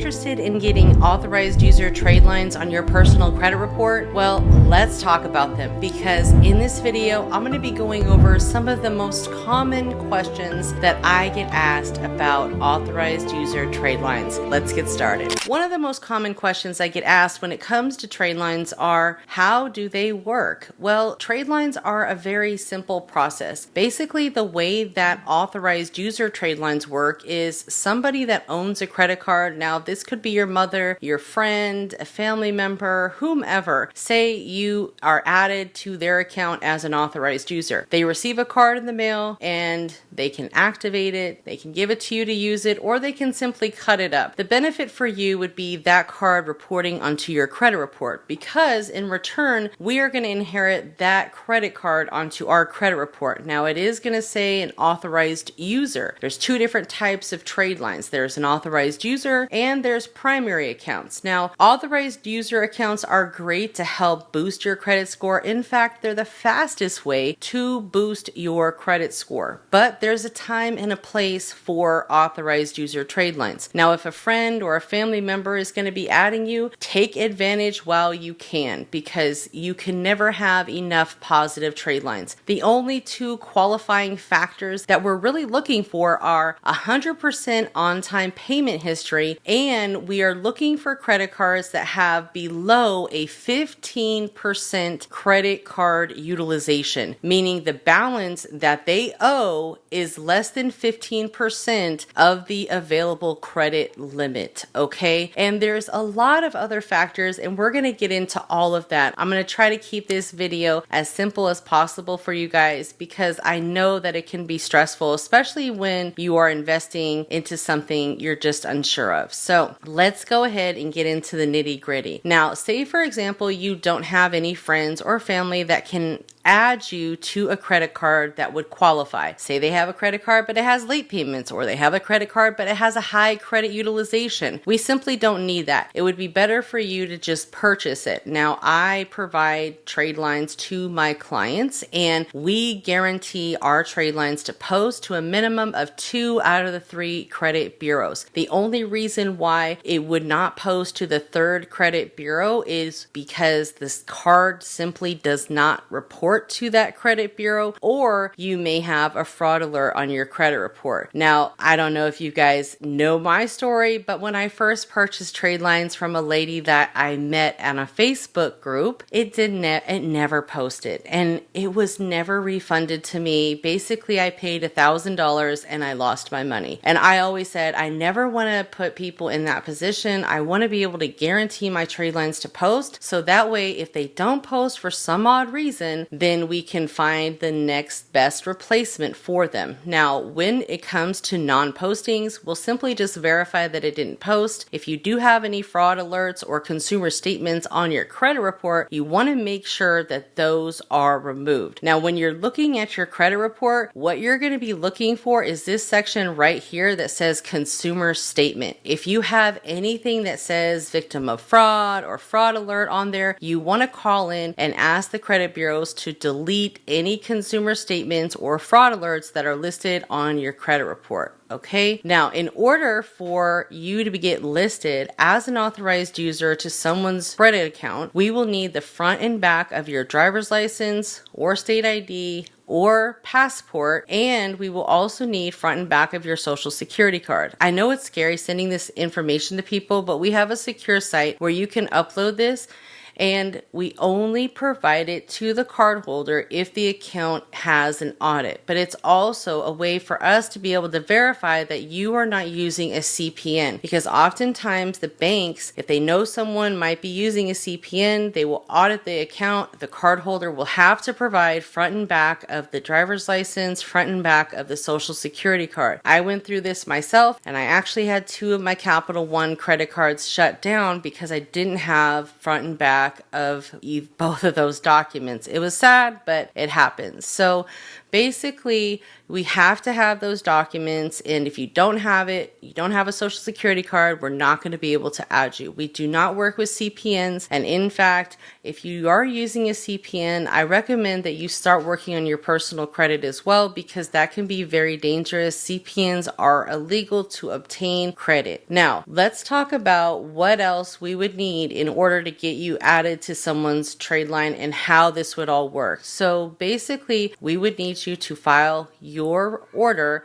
interested in getting authorized user trade lines on your personal credit report? Well, let's talk about them, because in this video, I'm going to be going over some of the most common questions that I get asked about authorized user trade lines. Let's get started. One of the most common questions I get asked when it comes to trade lines are, how do they work? Well, trade lines are a very simple process. Basically, the way that authorized user trade lines work is somebody that owns a credit card. Now, this could be your mother, your friend, a family member, whomever. Say you are added to their account as an authorized user. They receive a card in the mail and they can activate it, they can give it to you to use it, or they can simply cut it up. The benefit for you would be that card reporting onto your credit report, because in return, we are going to inherit that credit card onto our credit report. Now, it is going to say an authorized user. There's two different types of trade lines. There's an authorized user and there's primary accounts. Now, authorized user accounts are great to help boost your credit score. In fact, they're the fastest way to boost your credit score. But there's a time and a place for authorized user trade lines. Now, if a friend or a family member is going to be adding you, take advantage while you can, because you can never have enough positive trade lines. The only two qualifying factors that we're really looking for are 100% on-time payment history, and we are looking for credit cards that have below a 15% credit card utilization, meaning the balance that they owe is less than 15% of the available credit limit, okay? And there's a lot of other factors, and we're going to get into all of that. I'm going to try to keep this video as simple as possible for you guys, because I know that it can be stressful, especially when you are investing into something you're just unsure of. So let's go ahead and get into the nitty-gritty. Now, say for example, you don't have any friends or family that can add you to a credit card that would qualify. Say they have a credit card but it has late payments, or they have a credit card but it has a high credit utilization. We simply don't need that. It would be better for you to just purchase it. Now, I provide trade lines to my clients, and we guarantee our trade lines to post to a minimum of 2 out of the 3 credit bureaus. The only reason why it would not post to the 3rd credit bureau is because this card simply does not report to that credit bureau, or you may have a fraud alert on your credit report. Now, I don't know if you guys know my story, but when I first purchased trade lines from a lady that I met on a Facebook group, it never posted, and it was never refunded to me. Basically, I paid $1,000 and I lost my money. And I always said, I never want to put people in that position. I want to be able to guarantee my trade lines to post, so that way if they don't post for some odd reason, then we can find the next best replacement for them. Now, when it comes to non-postings, we'll simply just verify that it didn't post. If you do have any fraud alerts or consumer statements on your credit report, you want to make sure that those are removed. Now, when you're looking at your credit report, what you're going to be looking for is this section right here that says consumer statement. If you have anything that says victim of fraud or fraud alert on there, you want to call in and ask the credit bureaus to delete any consumer statements or fraud alerts that are listed on your credit report. Okay. Now, in order for you to get listed as an authorized user to someone's credit account, we will need the front and back of your driver's license or state ID or passport, and we will also need front and back of your social security card. I know it's scary sending this information to people, but we have a secure site where you can upload this, and we only provide it to the cardholder if the account has an audit. But it's also a way for us to be able to verify that you are not using a CPN, because oftentimes the banks, if they know someone might be using a CPN, they will audit the account. The cardholder will have to provide front and back of the driver's license, front and back of the social security card. I went through this myself, and I actually had 2 of my Capital One credit cards shut down because I didn't have front and back of both of those documents. It was sad, but it happens. So basically, We have to have those documents, and if you don't have it, you don't have a social security card, we're not going to be able to add you. We do not work with CPNs, and in fact, if you are using a CPN, I recommend that you start working on your personal credit as well, because that can be very dangerous. CPNs are illegal to obtain credit. Now, let's talk about what else we would need in order to get you added to someone's trade line and how this would all work. So basically, we would need you to file your order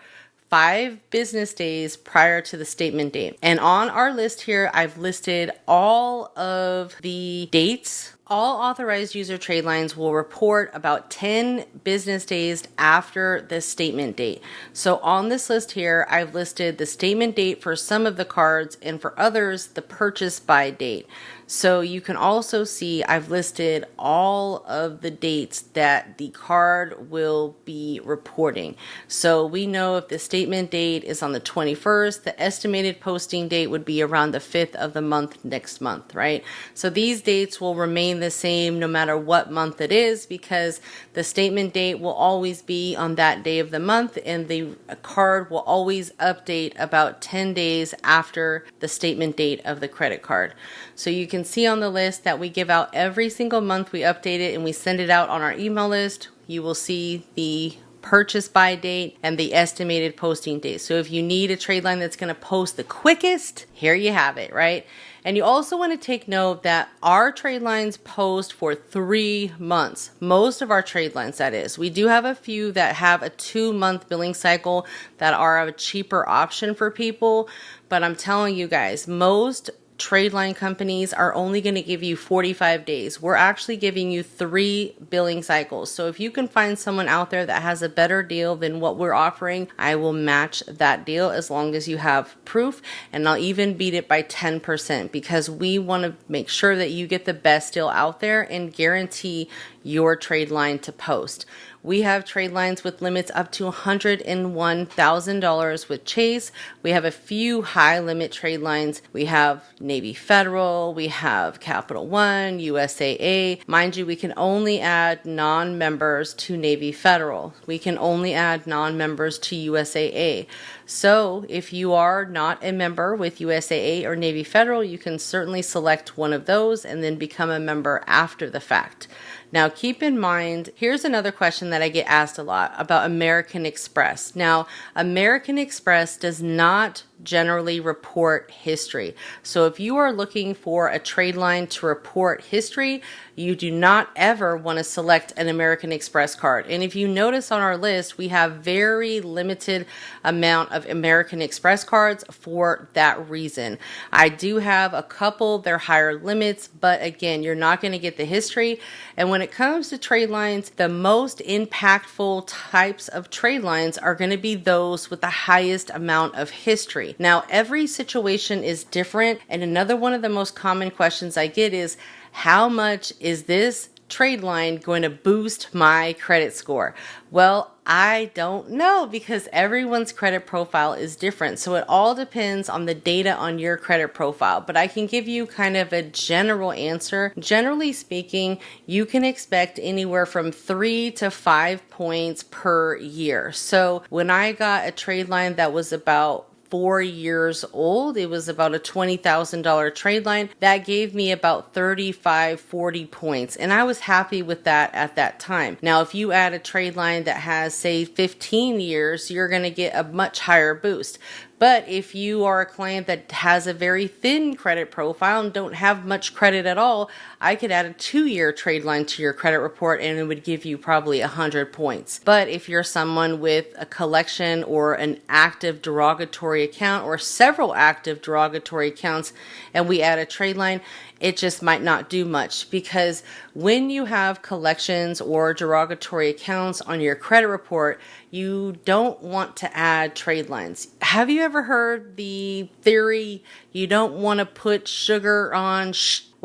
5 business days prior to the statement date. And on our list here, I've listed all of the dates. All authorized user trade lines will report about 10 business days after the statement date. So on this list here, I've listed the statement date for some of the cards, and for others, the purchase by date. So you can also see I've listed all of the dates that the card will be reporting. So we know if the statement date is on the 21st, the estimated posting date would be around the 5th of the month next month, right? So these dates will remain the same no matter what month it is, because the statement date will always be on that day of the month, and the card will always update about 10 days after the statement date of the credit card. So you can see on the list that we give out every single month. We update it and we send it out on our email list. You will see the purchase by date and the estimated posting date. So if you need a trade line that's going to post the quickest, here you have it, right? And you also want to take note that our trade lines post for 3 months. Most of our trade lines, that is. We do have a few that have a 2-month billing cycle that are a cheaper option for people. But I'm telling you guys, most trade line companies are only going to give you 45 days. We're actually giving you 3 billing cycles. So if you can find someone out there that has a better deal than what we're offering, I will match that deal as long as you have proof, and I'll even beat it by 10%, because we want to make sure that you get the best deal out there and guarantee your trade line to post. We have trade lines with limits up to $101,000 with Chase. We have a few high limit trade lines. We have Navy Federal, we have Capital One, USAA. Mind you, we can only add non-members to Navy Federal. We can only add non-members to USAA. So if you are not a member with USAA or Navy Federal, you can certainly select one of those and then become a member after the fact. Now, keep in mind, here's another question that I get asked a lot about American Express. Now, American Express does not generally report history. So if you are looking for a trade line to report history, you do not ever want to select an American Express card. And if you notice on our list, we have very limited amount of American Express cards for that reason. I do have a couple, they're higher limits, but again, you're not going to get the history. And when it comes to trade lines, the most impactful types of trade lines are going to be those with the highest amount of history. Now, every situation is different, and another one of the most common questions I get is, how much is this trade line going to boost my credit score? Well, I don't know, because everyone's credit profile is different. So it all depends on the data on your credit profile. But I can give you kind of a general answer. Generally speaking, you can expect anywhere from 3 to 5 points per year. So when I got a trade line that was about 4 years old, it was about a $20,000 trade line. That gave me about 35, 40 points. And I was happy with that at that time. Now, if you add a trade line that has, say, 15 years, you're going to get a much higher boost. But if you are a client that has a very thin credit profile and don't have much credit at all, I could add a 2-year trade line to your credit report and it would give you probably 100 points. But if you're someone with a collection or an active derogatory account or several active derogatory accounts and we add a trade line, it just might not do much, because when you have collections or derogatory accounts on your credit report, you don't want to add trade lines. Have you ever heard the theory, you don't want to put sugar on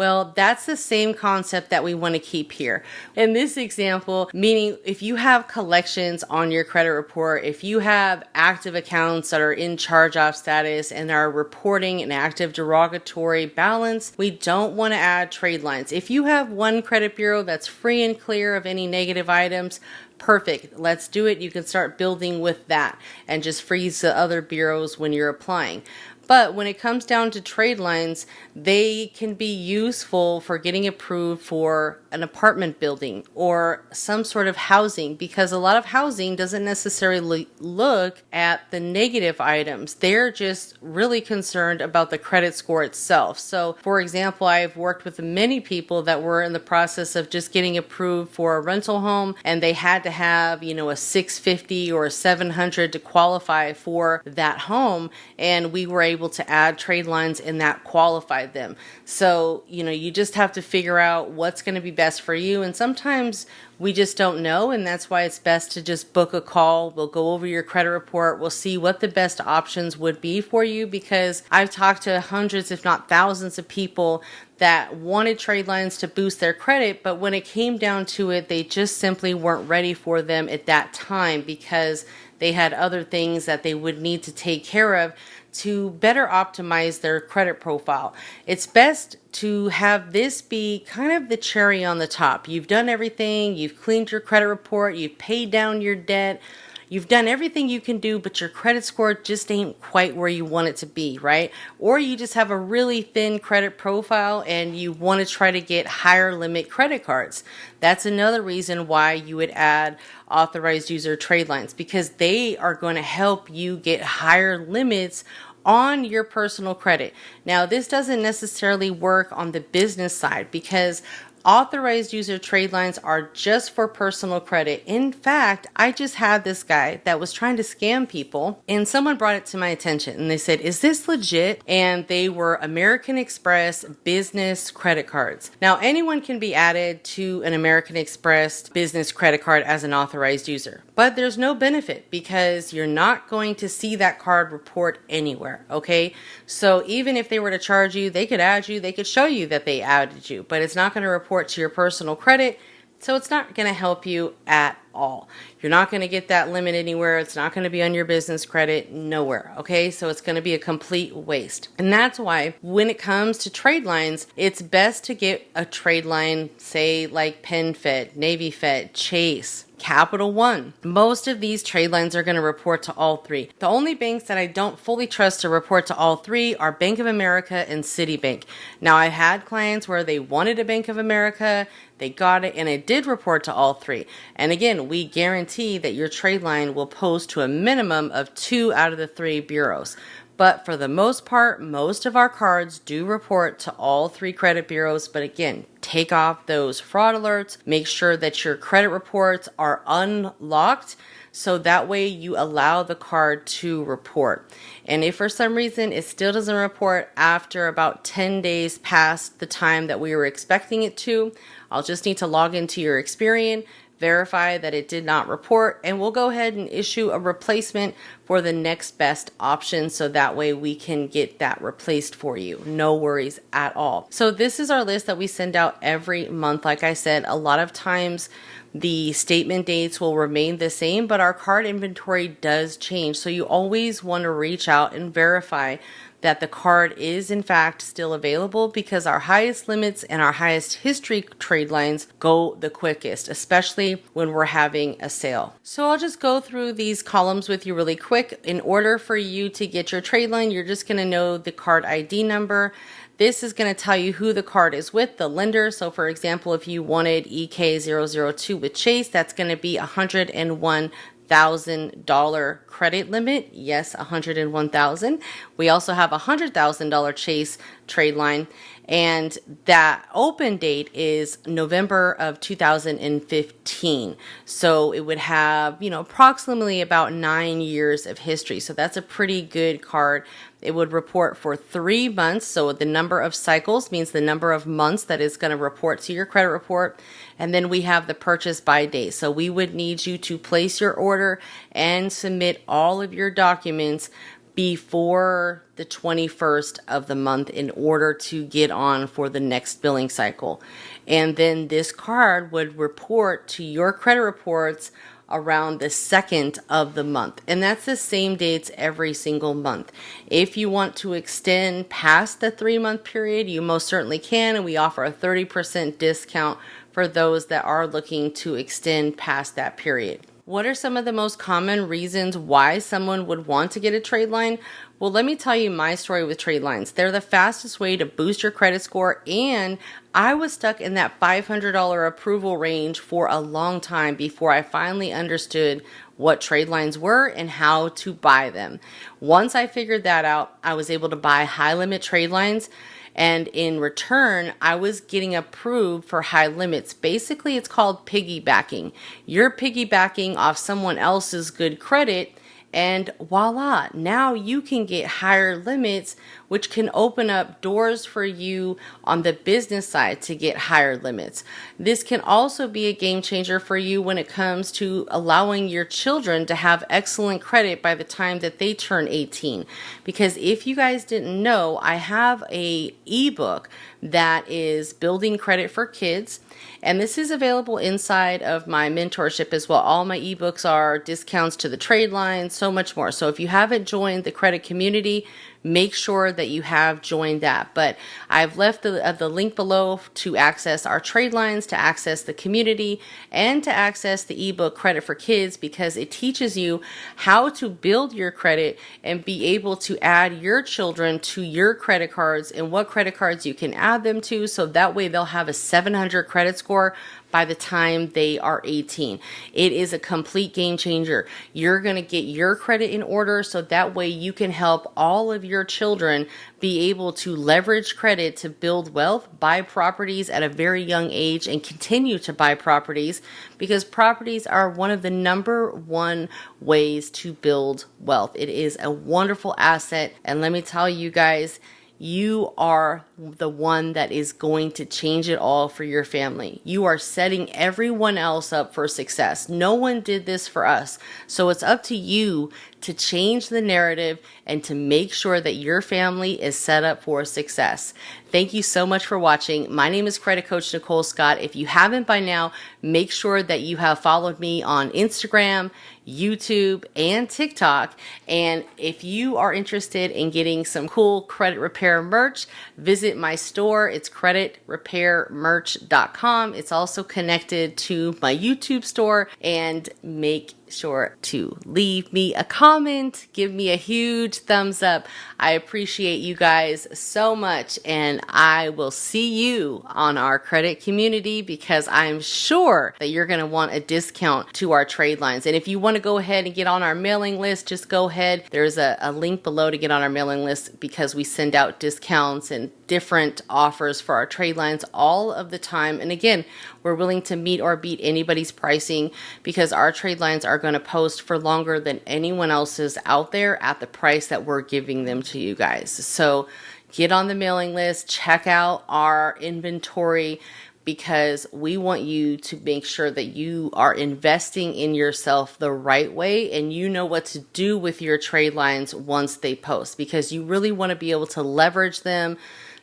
Well, that's the same concept that we want to keep here. In this example, meaning if you have collections on your credit report, if you have active accounts that are in charge-off status and are reporting an active derogatory balance, we don't want to add trade lines. If you have one credit bureau that's free and clear of any negative items, perfect. Let's do it. You can start building with that and just freeze the other bureaus when you're applying. But when it comes down to trade lines, they can be useful for getting approved for an apartment building or some sort of housing, because a lot of housing doesn't necessarily look at the negative items. They're just really concerned about the credit score itself. So, for example, I've worked with many people that were in the process of just getting approved for a rental home, and they had to have, a 650 or a 700 to qualify for that home, and we were able to add trade lines and that qualified them. So, you just have to figure out what's going to be best for you. And sometimes we just don't know. And that's why it's best to just book a call. We'll go over your credit report. We'll see what the best options would be for you, because I've talked to hundreds, if not thousands of people that wanted trade lines to boost their credit. But when it came down to it, they just simply weren't ready for them at that time because they had other things that they would need to take care of to better optimize their credit profile. It's best to have this be kind of the cherry on the top. You've done everything, you've cleaned your credit report, you've paid down your debt, you've done everything you can do, but your credit score just ain't quite where you want it to be, right? Or you just have a really thin credit profile and you want to try to get higher limit credit cards. That's another reason why you would add authorized user trade lines, because they are going to help you get higher limits on your personal credit. Now, this doesn't necessarily work on the business side, because authorized user trade lines are just for personal credit. In fact, I just had this guy that was trying to scam people, and someone brought it to my attention and they said, "Is this legit?" And they were American Express business credit cards. Now, anyone can be added to an American Express business credit card as an authorized user, but there's no benefit because you're not going to see that card report anywhere, okay? So even if they were to charge you, they could add you, they could show you that they added you, but it's not going to report to your personal credit, so it's not going to help you at all. You're not going to get that limit anywhere. It's not going to be on your business credit, nowhere, okay? So it's going to be a complete waste. And that's why when it comes to trade lines, it's best to get a trade line, say like PenFed, Navy Fed, Chase, Capital One. Most of these trade lines are going to report to all three. The only banks that I don't fully trust to report to all three are Bank of America and Citibank. Now, I had clients where they wanted a Bank of America, they got it, and it did report to all three. And again, we guarantee that your trade line will post to a minimum of 2 out of the 3 bureaus. But for the most part, most of our cards do report to all 3 credit bureaus. But again, take off those fraud alerts. Make sure that your credit reports are unlocked, so that way you allow the card to report. And if for some reason it still doesn't report after about 10 days past the time that we were expecting it to, I'll just need to log into your Experian, verify that it did not report, and we'll go ahead and issue a replacement for the next best option, so that way we can get that replaced for you. No worries at all. So this is our list that we send out every month. Like I said, a lot of times the statement dates will remain the same, but our card inventory does change. So you always want to reach out and verify that the card is in fact still available, because our highest limits and our highest history trade lines go the quickest, especially when we're having a sale. So I'll just go through these columns with you really quick. In order for you to get your trade line, you're just going to know the card ID number. This is going to tell you who the card is with, the lender. So for example, if you wanted EK002 with Chase, that's going to be $101,000 credit limit. Yes, $101,000. We also have $100,000 Chase trade line, and that open date is November of 2015. So it would have, approximately about 9 years of history. So that's a pretty good card. It would report for 3 months. So the number of cycles means the number of months that is going to report to your credit report. And then we have the purchase by date. So we would need you to place your order and submit all of your documents before the 21st of the month in order to get on for the next billing cycle. And then this card would report to your credit reports around the 2nd of the month. And that's the same dates every single month. If you want to extend past the 3-month period, you most certainly can. And we offer a 30% discount for those that are looking to extend past that period. What are some of the most common reasons why someone would want to get a trade line? Well, let me tell you my story with trade lines. They're the fastest way to boost your credit score, and I was stuck in that $500 approval range for a long time before I finally understood what trade lines were and how to buy them. Once I figured that out, I was able to buy high limit trade lines. And in return, I was getting approved for high limits. Basically, it's called piggybacking. You're piggybacking off someone else's good credit, and voila, now you can get higher limits, which can open up doors for you on the business side to get higher limits. This can also be a game changer for you when it comes to allowing your children to have excellent credit by the time that they turn 18. Because if you guys didn't know, I have an ebook that is building credit for kids. And this is available inside of my mentorship as well. All my ebooks are discounts to the trade lines, so much more. So if you haven't joined the credit community, make sure that you have joined that. But I've left the link below to access our trade lines, to access the community, and to access the ebook Credit for Kids, because it teaches you how to build your credit and be able to add your children to your credit cards and what credit cards you can add them to, so that way they'll have a 700 credit score by the time they are 18. It is a complete game changer. You're going to get your credit in order so that way you can help all of your children be able to leverage credit to build wealth, buy properties at a very young age, and continue to buy properties, because properties are one of the #1 ways to build wealth. It is a wonderful asset, and let me tell you guys, you are the one that is going to change it all for your family. You are setting everyone else up for success. No one did this for us. So it's up to you to change the narrative and to make sure that your family is set up for success. Thank you so much for watching. My name is Credit Coach Nicole Scott. If you haven't by now, make sure that you have followed me on Instagram, YouTube, and TikTok. And if you are interested in getting some cool credit repair merch, visit my store. It's creditrepairmerch.com. It's also connected to my YouTube store. And make sure to leave me a comment, give me a huge thumbs up. I appreciate you guys so much, and I will see you on our credit community, because I'm sure that you're going to want a discount to our trade lines. And if you want to go ahead and get on our mailing list, just go ahead. There's a link below to get on our mailing list, because we send out discounts and different offers for our trade lines all of the time. And again, we're willing to meet or beat anybody's pricing, because our trade lines are going to post for longer than anyone else's out there at the price that we're giving them to you guys. So get on the mailing list, check out our inventory, because we want you to make sure that you are investing in yourself the right way, and you know what to do with your trade lines once they post, because you really want to be able to leverage them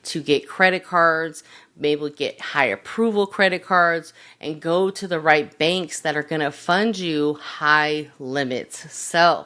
to get credit cards, be able to get high approval credit cards, and go to the right banks that are going to fund you high limits. So